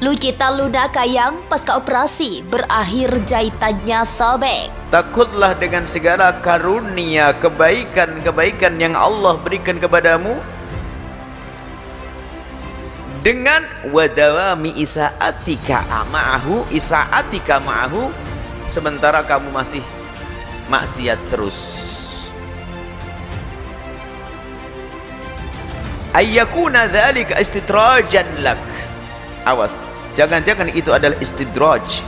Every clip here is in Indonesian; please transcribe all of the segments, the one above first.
Lucita lunak kayang pasca operasi berakhir jahitannya sobek. Takutlah dengan segala karunia kebaikan-kebaikan yang Allah berikan kepadamu, dengan wadawami isaatika ma'ahu, sementara kamu masih maksiat terus. Ayyakuna dzalika istidrajan lak. Awas, jangan-jangan itu adalah istidraj.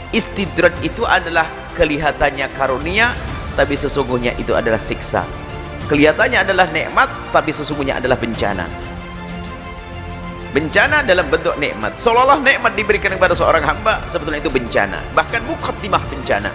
Istidraj itu adalah kelihatannya karunia, tapi sesungguhnya itu adalah siksa. Kelihatannya adalah nikmat, tapi sesungguhnya adalah bencana. Bencana dalam bentuk nikmat. Seolah-olah nikmat diberikan kepada seorang hamba, sebetulnya itu bencana. Bahkan muqaddimah bencana.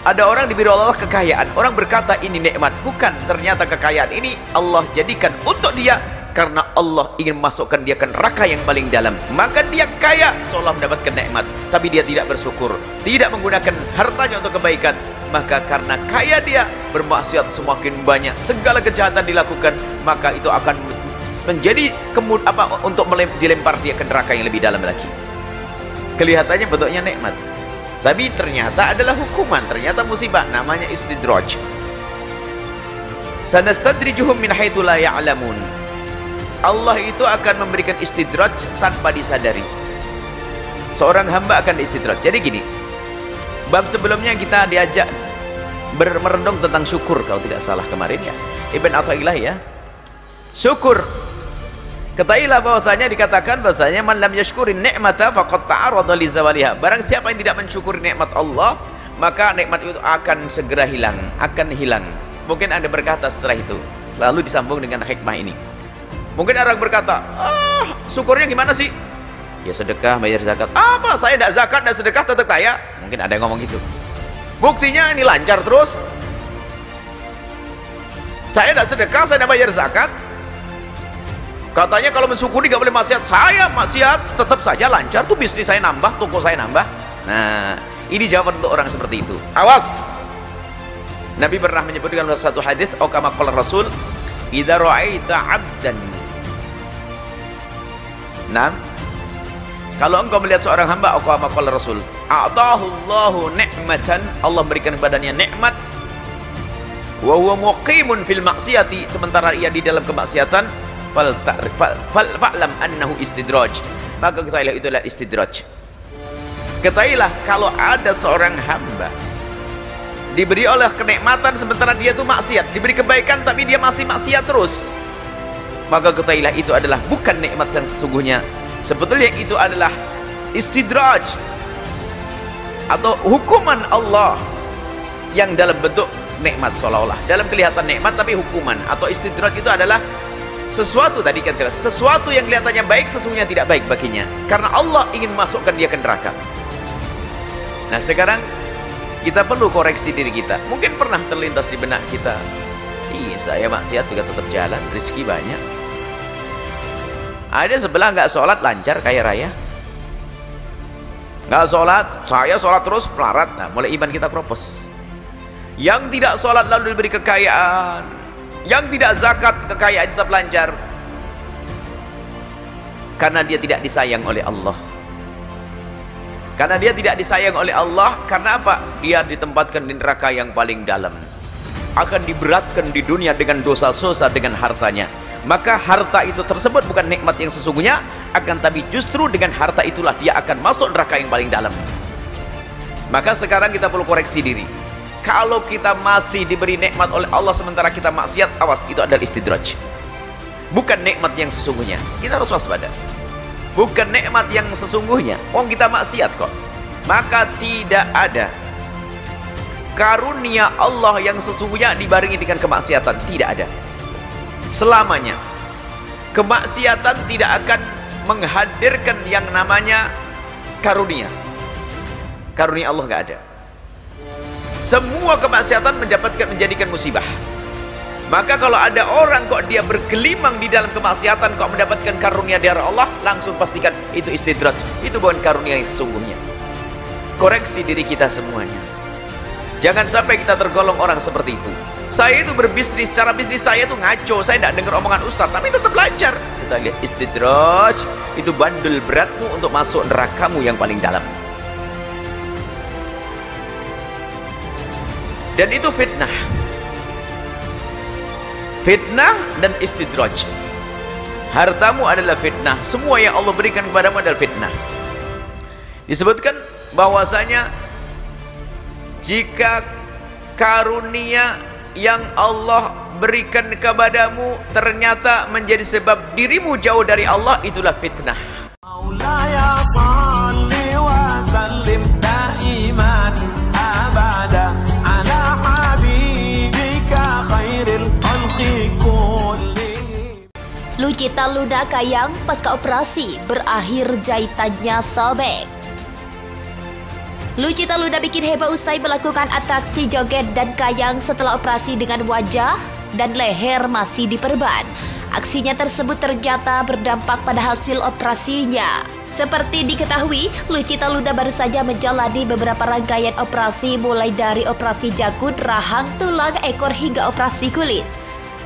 Ada orang diberi Allah kekayaan, orang berkata ini nikmat. Bukan, ternyata kekayaan ini Allah jadikan untuk dia karena Allah ingin masukkan dia ke neraka yang paling dalam. Maka dia kaya seolah mendapatkan nikmat, tapi dia tidak bersyukur, tidak menggunakan hartanya untuk kebaikan. Maka karena kaya dia bermaksiat semakin banyak, segala kejahatan dilakukan, maka itu akan menjadi untuk dilempar dia ke neraka yang lebih dalam lagi. Kelihatannya bentuknya nikmat, tapi ternyata adalah hukuman, ternyata musibah. Namanya istidraj. Sanastadrijuhum min haitsu la ya'lamun. Allah itu akan memberikan istidraj tanpa disadari. Seorang hamba akan istidraj. Jadi gini, bab sebelumnya kita diajak merenung tentang syukur, kalau tidak salah kemarin ya, Ibn Athaillah ya. Syukur, ketahuilah bahwasanya dikatakan bahwasanya man lam yashkurin ni'mata faqad ta'arada li zawaliha. Barang siapa yang tidak mensyukuri nikmat Allah, maka nikmat itu akan segera hilang, akan hilang. Mungkin Anda berkata setelah itu, lalu disambung dengan hikmah ini. Mungkin orang berkata, syukurnya gimana sih? Ya sedekah, bayar zakat. Apa? Saya tidak zakat dan sedekah tetap kaya? Mungkin ada yang ngomong gitu. Buktinya ini lancar terus. Saya tidak sedekah, saya tidak bayar zakat. Katanya kalau mensyukuri gak boleh maksiat. Saya maksiat, tetap saja lancar. Tuh bisnis saya nambah, toko saya nambah. Nah, ini jawaban untuk orang seperti itu. Awas. Nabi pernah menyebutkan dalam satu hadis, atau kama qala Rasul, idza ra'aita 'abdan. Nah, kalau engkau melihat seorang hamba, atau kama qala Rasul, a'tahu Allahu ni'matan, Allah berikan kepadanya nikmat, wa huwa muqimun fil maksiati, sementara ia di dalam kemaksiatan, fa'lam annahu istidraj, maka ketahuilah itu adalah istidraj. Ketahuilah kalau ada seorang hamba diberi oleh kenikmatan sementara dia itu maksiat, diberi kebaikan tapi dia masih maksiat terus, maka ketahuilah itu adalah bukan nikmat yang sesungguhnya. Sebetulnya itu adalah istidraj atau hukuman Allah yang dalam bentuk nikmat, seolah-olah dalam kelihatan nikmat tapi hukuman. Atau istidraj itu adalah sesuatu, tadi katakan sesuatu yang kelihatannya baik sesungguhnya tidak baik baginya, karena Allah ingin masukkan dia ke neraka. Nah, sekarang kita perlu koreksi diri kita. Mungkin pernah terlintas di benak kita, saya maksiat juga tetap jalan, rezeki banyak. Ada sebelah nggak sholat lancar kaya raya, nggak sholat, saya sholat terus pelarat. Nah, mulai iman kita kropos. Yang tidak sholat lalu diberi kekayaan, yang tidak zakat kekayaan tetap lancar, karena dia tidak disayang oleh Allah. Karena dia tidak disayang oleh Allah, karena apa? Dia ditempatkan di neraka yang paling dalam, akan diberatkan di dunia dengan dosa-dosa dengan hartanya. Maka harta itu tersebut bukan nikmat yang sesungguhnya, akan tapi justru dengan harta itulah dia akan masuk neraka yang paling dalam. Maka sekarang kita perlu koreksi diri. Kalau kita masih diberi nikmat oleh Allah sementara kita maksiat, awas, itu adalah istidraj, bukan nikmat yang sesungguhnya. Kita harus waspada, bukan nikmat yang sesungguhnya. Kita maksiat kok. Maka tidak ada karunia Allah yang sesungguhnya dibarengi dengan kemaksiatan. Tidak ada. Selamanya kemaksiatan tidak akan menghadirkan yang namanya karunia. Karunia Allah nggak ada. Semua kemaksiatan menjadikan musibah. Maka kalau ada orang kok dia bergelimang di dalam kemaksiatan kok mendapatkan karunia dari Allah, langsung pastikan itu istidraj, itu bukan karunia yang sesungguhnya. Koreksi diri kita semuanya. Jangan sampai kita tergolong orang seperti itu. Saya itu berbisnis, cara bisnis saya tuh ngaco. Saya tidak dengar omongan ustaz, tapi tetap lancar. Kita lihat istidraj, itu bandul beratmu untuk masuk nerakamu yang paling dalam. Dan itu fitnah. Fitnah dan istidraj. Hartamu adalah fitnah. Semua yang Allah berikan kepadamu adalah fitnah. Disebutkan bahwasanya jika karunia yang Allah berikan kepadamu ternyata menjadi sebab dirimu jauh dari Allah, itulah fitnah. Lucita Luna Kayang pasca operasi berakhir jahitannya sobek. Lucita Luna bikin heboh usai melakukan atraksi joget dan kayang setelah operasi dengan wajah dan leher masih diperban. Aksinya tersebut ternyata berdampak pada hasil operasinya. Seperti diketahui, Lucita Luna baru saja menjalani beberapa rangkaian operasi mulai dari operasi jakun, rahang, tulang, ekor hingga operasi kulit.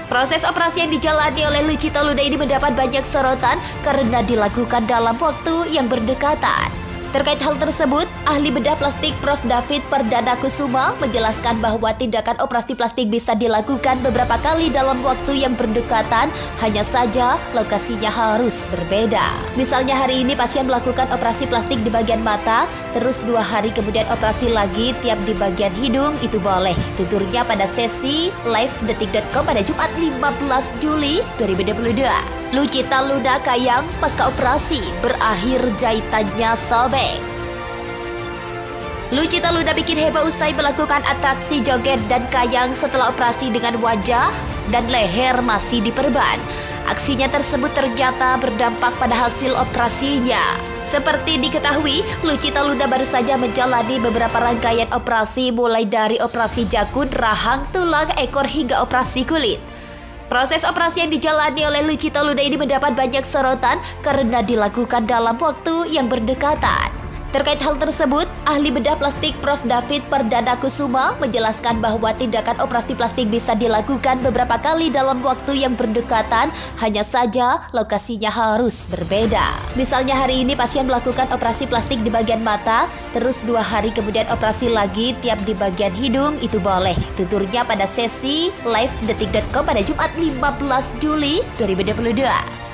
Proses operasi yang dijalani oleh Lucita Luna ini mendapat banyak sorotan karena dilakukan dalam waktu yang berdekatan. Terkait hal tersebut, ahli bedah plastik Prof. David Perdana Kusuma menjelaskan bahwa tindakan operasi plastik bisa dilakukan beberapa kali dalam waktu yang berdekatan, hanya saja lokasinya harus berbeda. Misalnya hari ini pasien melakukan operasi plastik di bagian mata, terus 2 hari kemudian operasi lagi tiap di bagian hidung, itu boleh. Tuturnya pada sesi live detik.com pada Jumat 15 Juli 2022. Lucita Luna Kayang pasca operasi berakhir jahitannya sobek. Lucita Luna bikin heboh usai melakukan atraksi joget dan kayang setelah operasi dengan wajah dan leher masih diperban. Aksinya tersebut ternyata berdampak pada hasil operasinya. Seperti diketahui, Lucita Luna baru saja menjalani beberapa rangkaian operasi mulai dari operasi jakun, rahang, tulang, ekor hingga operasi kulit. Proses operasi yang dijalani oleh Lucita Luna ini mendapat banyak sorotan karena dilakukan dalam waktu yang berdekatan. Terkait hal tersebut, ahli bedah plastik Prof. David Perdana Kusuma menjelaskan bahwa tindakan operasi plastik bisa dilakukan beberapa kali dalam waktu yang berdekatan, hanya saja lokasinya harus berbeda. Misalnya hari ini pasien melakukan operasi plastik di bagian mata, terus 2 hari kemudian operasi lagi tiap di bagian hidung, itu boleh. Tuturnya pada sesi live detik.com pada Jumat 15 Juli 2022.